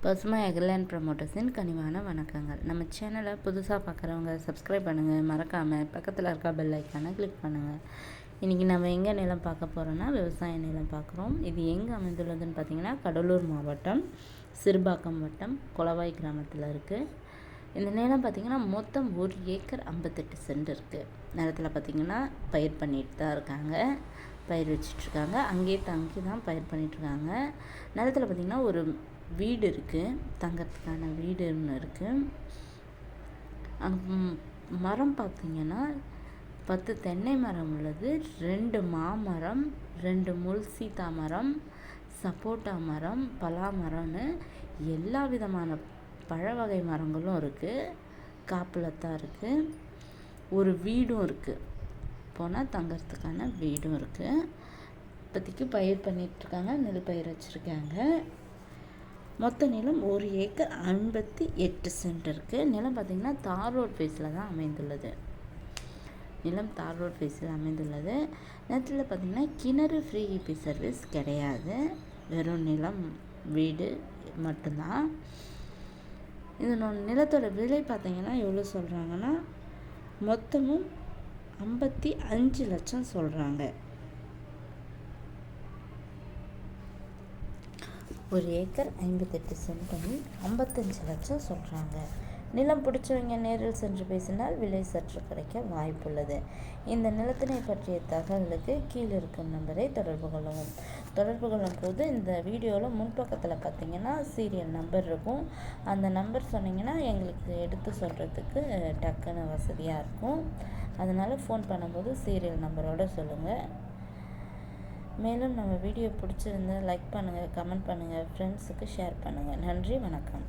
பசுமை அக்ரிலேண்ட் ப்ரமோட்டர்ஸின் கனிவான வணக்கங்கள். நம்ம சேனலை புதுசாக பார்க்குறவங்க சப்ஸ்கிரைப் பண்ணுங்கள், மறக்காமல் பக்கத்தில் இருக்க பெல் ஐக்கானை கிளிக் பண்ணுங்கள். இன்றைக்கி நம்ம எங்கே நிலம் பார்க்க போகிறோன்னா விவசாய நிலம் பார்க்குறோம். இது எங்கே அமைந்துள்ளதுன்னு பார்த்திங்கன்னா கடலூர் மாவட்டம் சிறுபாக்கம் வட்டம் கொளவாய் கிராமத்தில் இருக்குது. இந்த நிலம் பார்த்திங்கன்னா மொத்தம் 1 ஏக்கர் 58 சென்ட் இருக்குது. நிலத்தில் பார்த்திங்கன்னா பயிர் பண்ணிட்டு தான் இருக்காங்க, பயிர் வச்சிட்ருக்காங்க. அங்கேயே தங்கி தான் பயிர் பண்ணிகிட்ருக்காங்க. நிலத்தில் பார்த்திங்கன்னா ஒரு வீடு இருக்குது, தங்கறதுக்கான வீடு ஒன்று இருக்குது. மரம் பார்த்திங்கன்னா 10 தென்னை மரம் உள்ளது, 2 மாமரம், 2 முள் சீதா மரம், சப்போட்டா மரம், பலா மரம்னு எல்லா விதமான பழ வகை மரங்களும் இருக்குது. காப்பில் தான் இருக்குது. ஒரு வீடும் இருக்குது, போனால் தங்கறதுக்கான வீடும் இருக்குது. இப்போதைக்கு பயிர் பண்ணிகிட்ருக்காங்க, நெல் பயிர் வச்சுருக்காங்க. மொத்த நிலம் 1 ஏக்கர் 58 சென்ட் இருக்குது. நிலம் பார்த்திங்கன்னா தார் ரோட் ஃபேஸில் தான் அமைந்துள்ளது. நிலம் தார் ரோட் ஃபேஸில் அமைந்துள்ளது. நிலத்தில் பார்த்திங்கன்னா கிணறு ஃப்ரீ இபி சர்வீஸ் கிடையாது, வெறும் நிலம் வீடு மட்டும்தான். இதனோட நிலத்தோட விலை பார்த்திங்கன்னா எவ்வளோ சொல்கிறாங்கன்னா மொத்தமும் 55 லட்சம் சொல்கிறாங்க. 1 ஏக்கர் 58 சென்ட்டும் 55 லட்சம் சொல்கிறாங்க. நிலம் பிடிச்சவங்க நேரில் சென்று பேசினால் விலை சற்று கிடைக்க வாய்ப்புள்ளது. இந்த நிலத்தினை பற்றிய தகவலுக்கு கீழே இருக்கும் நம்பரை தொடர்பு கொள்ளும் போது இந்த வீடியோவில் முன்பக்கத்தில் பார்த்திங்கன்னா சீரியல் நம்பர் இருக்கும். அந்த நம்பர் சொன்னிங்கன்னா எங்களுக்கு எடுத்து சொல்கிறதுக்கு டக்குன்னு வசதியாக இருக்கும். அதனால் ஃபோன் பண்ணும்போது சீரியல் நம்பரோடு சொல்லுங்கள். மேலும் நம்ம வீடியோ பிடிச்சிருந்தா லைக் பண்ணுங்கள், கமெண்ட் பண்ணுங்கள், ஃப்ரெண்ட்ஸுக்கு ஷேர் பண்ணுங்கள். நன்றி, வணக்கம்.